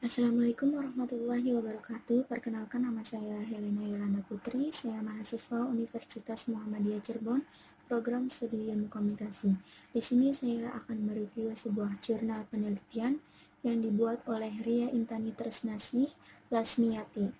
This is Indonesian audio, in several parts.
Assalamualaikum warahmatullahi wabarakatuh. Perkenalkan, nama saya Helena Yolanda Putri. Saya mahasiswa Universitas Muhammadiyah Cirebon, program studi ilmu komunikasi. Di sini saya akan mereview sebuah jurnal penelitian yang dibuat oleh Ria Intani Tresnasih Lasmiati,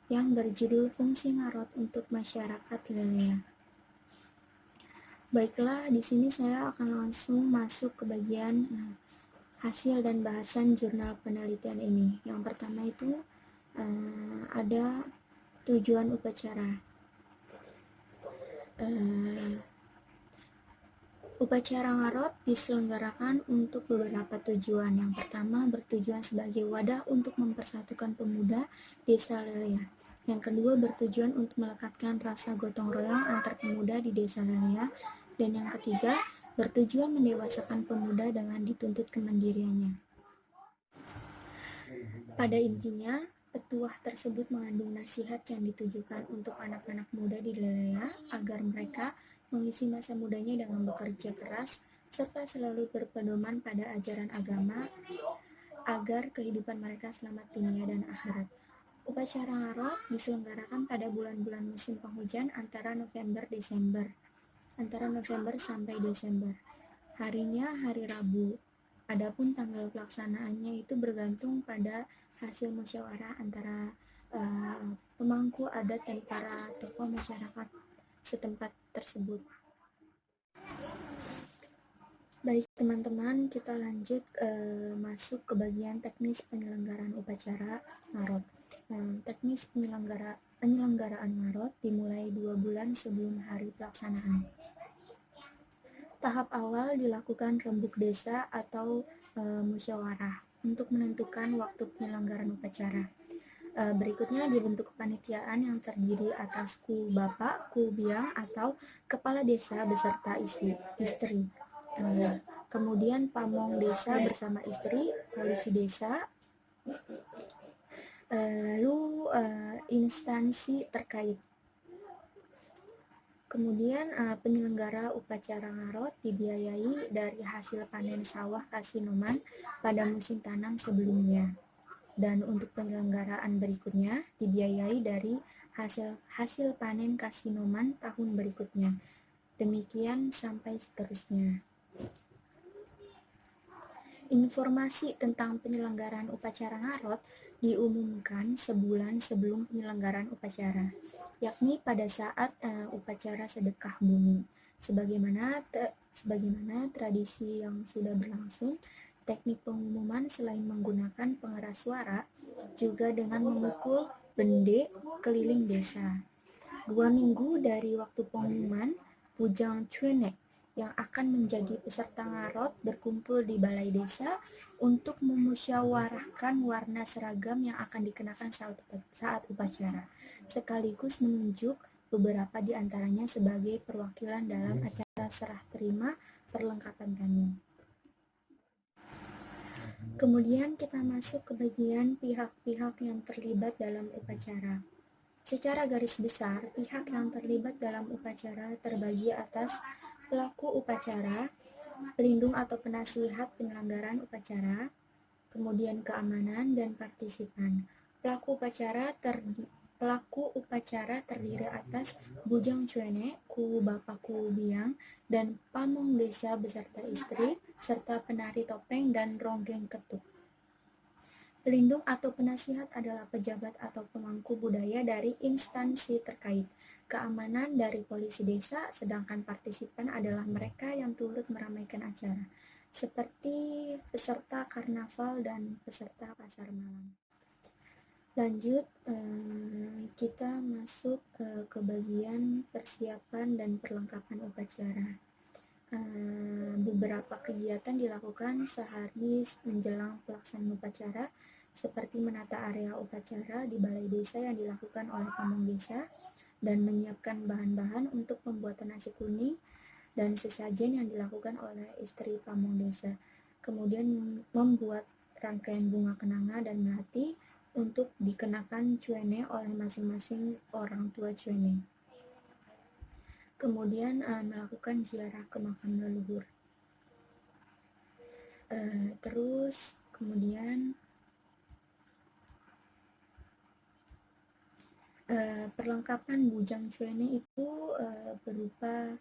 yang berjudul Fungsi Ngarot untuk Masyarakat Lelea. Baiklah, di sini saya akan langsung masuk ke bagian hasil dan bahasan jurnal penelitian ini. Yang pertama itu ada tujuan upacara. Upacara ngarot diselenggarakan untuk beberapa tujuan. Yang pertama, bertujuan sebagai wadah untuk mempersatukan pemuda desa Lelea. Yang kedua, bertujuan untuk melekatkan rasa gotong royong antar pemuda di desa Lelea. Dan yang ketiga, bertujuan mendewasakan pemuda dengan dituntut kemandiriannya. Pada intinya, petuah tersebut mengandung nasihat yang ditujukan untuk anak-anak muda di Lelea agar mereka mengisi masa mudanya dengan bekerja keras serta selalu berpedoman pada ajaran agama agar kehidupan mereka selamat dunia dan akhirat. Upacara ngarot diselenggarakan pada bulan-bulan musim penghujan antara November sampai Desember. Harinya hari Rabu. Adapun tanggal pelaksanaannya itu bergantung pada hasil musyawarah antara pemangku adat dan para tokoh masyarakat setempat tersebut. Baik teman-teman, kita lanjut masuk ke bagian teknis penyelenggaraan upacara ngarot. Teknis penyelenggaraan ngarot dimulai 2 bulan sebelum hari pelaksanaan. Tahap awal dilakukan rembuk desa atau musyawarah untuk menentukan waktu penyelenggaraan upacara. Berikutnya dibentuk kepanitiaan yang terdiri atas ku bapak, ku biang atau kepala desa beserta istri. Kemudian pamong desa bersama istri, polisi desa, lalu instansi terkait. Kemudian penyelenggara upacara ngarot dibiayai dari hasil panen sawah Kasinoman pada musim tanam sebelumnya. Dan untuk penyelenggaraan berikutnya dibiayai dari hasil panen Kasinoman tahun berikutnya. Demikian sampai seterusnya. Informasi tentang penyelenggaraan upacara ngarot diumumkan sebulan sebelum penyelenggaraan upacara, yakni pada saat upacara sedekah bumi. Sebagaimana tradisi yang sudah berlangsung, teknik pengumuman selain menggunakan pengeras suara, juga dengan memukul bende keliling desa. 2 minggu dari waktu pengumuman, Pujang Cuenek yang akan menjadi peserta ngarot berkumpul di balai desa untuk memusyawarahkan warna seragam yang akan dikenakan saat upacara, sekaligus menunjuk beberapa di antaranya sebagai perwakilan dalam acara serah terima perlengkapan tamu. Kemudian kita masuk ke bagian pihak-pihak yang terlibat dalam upacara. Secara garis besar, pihak yang terlibat dalam upacara terbagi atas pelaku upacara, pelindung atau penasihat penyelenggaraan upacara, kemudian keamanan dan partisipan. Pelaku upacara terdiri atas Bujang Cuene, ku bapak ku biang, dan pamong desa beserta istri, serta penari topeng dan ronggeng ketuk. Pelindung atau penasihat adalah pejabat atau pemangku budaya dari instansi terkait, keamanan dari polisi desa, sedangkan partisipan adalah mereka yang turut meramaikan acara, seperti peserta karnaval dan peserta pasar malam. Lanjut, kita masuk ke bagian persiapan dan perlengkapan upacara. Beberapa kegiatan dilakukan sehari menjelang pelaksanaan upacara, seperti menata area upacara di balai desa yang dilakukan oleh pamong desa, dan menyiapkan bahan-bahan untuk pembuatan nasi kuning dan sesajen yang dilakukan oleh istri pamong desa. Kemudian membuat rangkaian bunga kenanga dan melati untuk dikenakan cuene oleh masing-masing orang tua cuene. Kemudian melakukan ziarah ke makam leluhur. Terus Kemudian perlengkapan bujang cuene itu berupa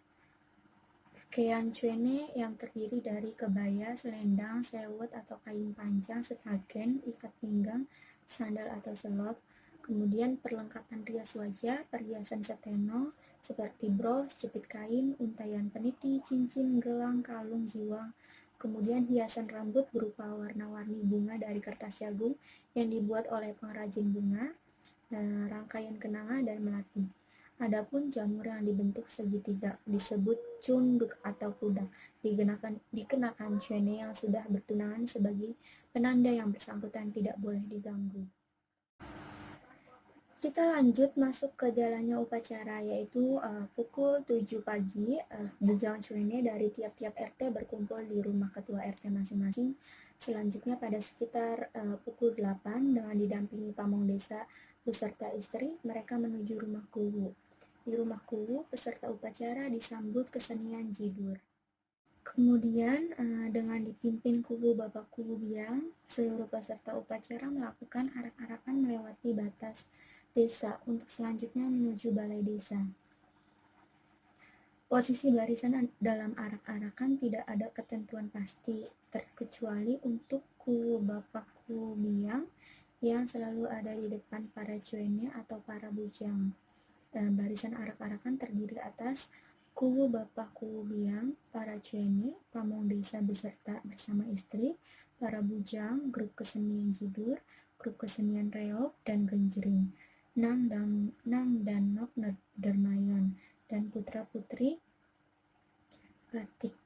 pakaian cuene yang terdiri dari kebaya, selendang, sewot atau kain panjang, setagen, ikat pinggang, sandal atau selop. Kemudian perlengkapan rias wajah, perhiasan seteno seperti bros, jepit kain, untayan peniti, cincin, gelang, kalung, jiwang. Kemudian hiasan rambut berupa warna-warni bunga dari kertas jagung yang dibuat oleh pengrajin bunga, rangkaian kenanga dan melati. Adapun jamur yang dibentuk segitiga disebut cunduk atau pudak, dikenakan cuene yang sudah bertunangan sebagai penanda yang bersangkutan tidak boleh diganggu. Kita lanjut masuk ke jalannya upacara, yaitu pukul 7 pagi, bujang cuene dari tiap-tiap RT berkumpul di rumah ketua RT masing-masing. Selanjutnya pada sekitar pukul 8 dengan didampingi pamong desa beserta istri, mereka menuju rumah kuwu. Di rumah kuwu, peserta upacara disambut kesenian jidur. Kemudian dengan dipimpin kuwu Bapak Kuwu Biang, seluruh peserta upacara melakukan arak-arakan melewati batas desa untuk selanjutnya menuju balai desa. Posisi barisan dalam arak-arakan tidak ada ketentuan pasti, terkecuali untuk kuwu Bapak Kuwu Biang yang selalu ada di depan para cuene atau para bujang. Barisan arak-arakan terdiri atas kuwu Bapak Kuwu Biang, para cuene, pamong desa bersama istri, para bujang, grup kesenian jidur, grup kesenian reog dan genjering, nang dan nok dermayon, dan putra-putri batik.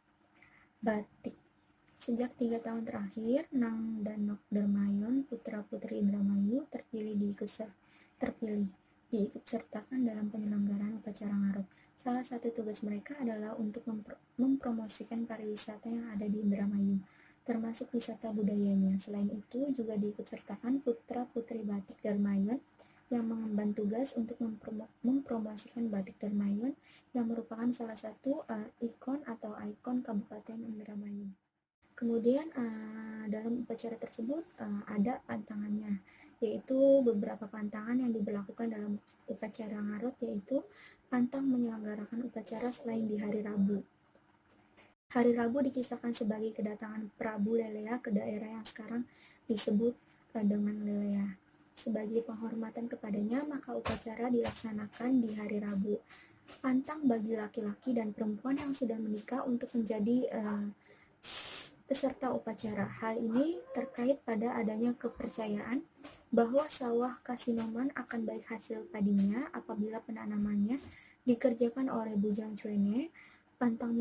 Sejak 3 tahun terakhir, Nang dan Nok Dermayon, putra-putri Indramayu, diikut sertakan dalam penyelenggaraan upacara ngarut. Salah satu tugas mereka adalah untuk mempromosikan pariwisata yang ada di Indramayu, termasuk wisata budayanya. Selain itu, juga diikut sertakan putra-putri batik Darmayon yang mengemban tugas untuk mempromosikan batik Darmayon yang merupakan salah satu ikon Kabupaten Indramayu. Kemudian dalam upacara tersebut ada pantangannya, yaitu beberapa pantangan yang diberlakukan dalam upacara ngarut, yaitu pantang menyelenggarakan upacara selain di hari Rabu. Hari Rabu dikisahkan sebagai kedatangan Prabu Lelea ke daerah yang sekarang disebut dengan Lelea. Sebagai penghormatan kepadanya, maka upacara dilaksanakan di hari Rabu. Pantang bagi laki-laki dan perempuan yang sudah menikah untuk menjadi peserta upacara. Hal ini terkait pada adanya kepercayaan bahwa sawah Kasinoman akan baik hasil padinya apabila penanamannya dikerjakan oleh bujang cuene. Pantang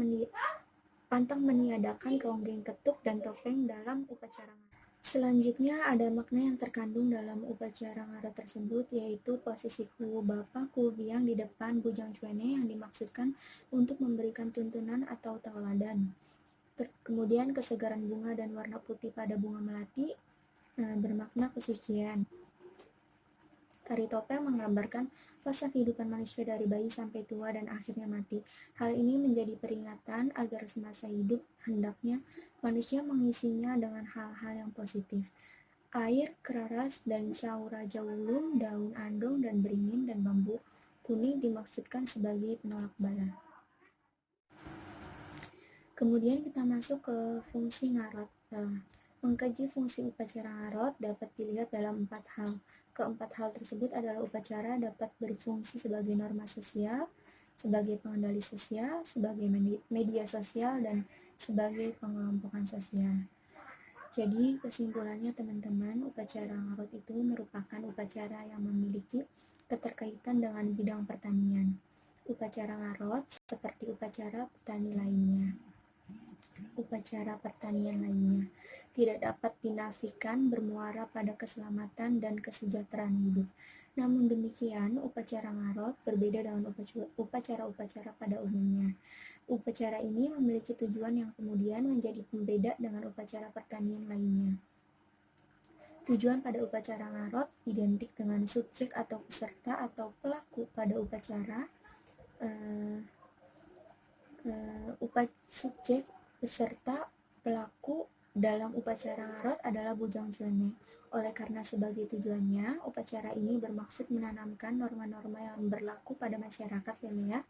meniadakan ronggeng ketuk dan topeng dalam upacara. Selanjutnya ada makna yang terkandung dalam upacara ngarut tersebut, yaitu posisi kuwu Bapak Kuwu Biang di depan bujang cuene yang dimaksudkan untuk memberikan tuntunan atau tauladan. Kemudian kesegaran bunga dan warna putih pada bunga melati bermakna kesucian. Tari topeng menggambarkan fase kehidupan manusia dari bayi sampai tua dan akhirnya mati. Hal ini menjadi peringatan agar semasa hidup hendaknya manusia mengisinya dengan hal-hal yang positif. Air, keraras, dan caura jawulung, daun andong dan beringin, dan bambu kuning dimaksudkan sebagai penolak bala. Kemudian kita masuk ke fungsi ngarot. Mengkaji fungsi upacara ngarot dapat dilihat dalam 4 hal. Keempat hal tersebut adalah upacara dapat berfungsi sebagai norma sosial, sebagai pengendali sosial, sebagai media sosial, dan sebagai pengelompokan sosial. Jadi kesimpulannya teman-teman, upacara ngarot itu merupakan upacara yang memiliki keterkaitan dengan bidang pertanian. Upacara ngarot seperti upacara petani lainnya. Upacara pertanian lainnya tidak dapat dinafikan bermuara pada keselamatan dan kesejahteraan hidup. Namun demikian, upacara ngarot berbeda dengan upacara-upacara pada umumnya. Upacara ini memiliki tujuan yang kemudian menjadi pembeda dengan upacara pertanian lainnya. Tujuan pada upacara ngarot identik dengan subjek atau peserta atau pelaku pada upacara. Subjek, peserta, pelaku, dalam upacara ngarot adalah Bujang Cuene. Oleh karena sebagai tujuannya, upacara ini bermaksud menanamkan norma-norma yang berlaku pada masyarakat wilayah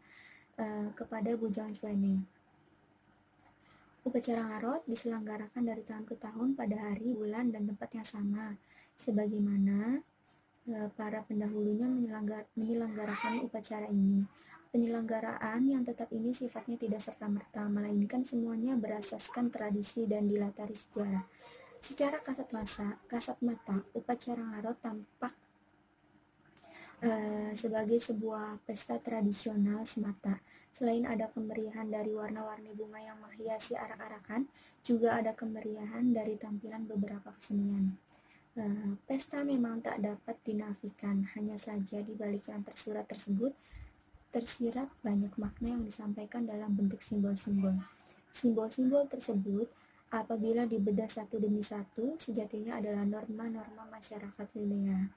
kepada Bujang Cuene. Upacara ngarot diselenggarakan dari tahun ke tahun pada hari, bulan, dan tempat yang sama, sebagaimana para pendahulunya menyelenggarakan upacara ini. Penyelenggaraan yang tetap ini sifatnya tidak serta-merta, melainkan semuanya berasaskan tradisi dan dilatari sejarah. Secara kasat mata, upacara ngarot tampak sebagai sebuah pesta tradisional semata. Selain ada kemeriahan dari warna-warni bunga yang menghiasi arak-arakan, juga ada kemeriahan dari tampilan beberapa kesenian. Pesta memang tak dapat dinafikan, hanya saja di balik yang tersurat tersebut tersirat banyak makna yang disampaikan dalam bentuk simbol-simbol. Simbol-simbol tersebut, apabila dibedah satu demi satu, sejatinya adalah norma-norma masyarakat wilayah.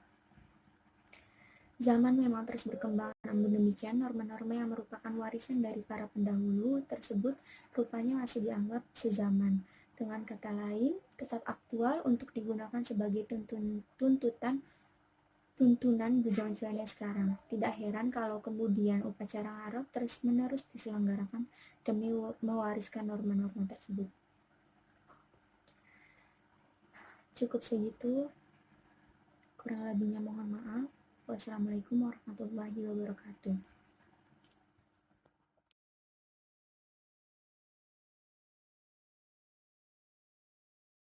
Zaman memang terus berkembang, namun demikian norma-norma yang merupakan warisan dari para pendahulu tersebut rupanya masih dianggap sezaman. Dengan kata lain, tetap aktual untuk digunakan sebagai tuntunan Bujang Cuene sekarang. Tidak heran kalau kemudian upacara ngarot terus-menerus diselenggarakan demi mewariskan norma-norma tersebut. Cukup segitu, kurang lebihnya mohon maaf. Wassalamualaikum warahmatullahi wabarakatuh.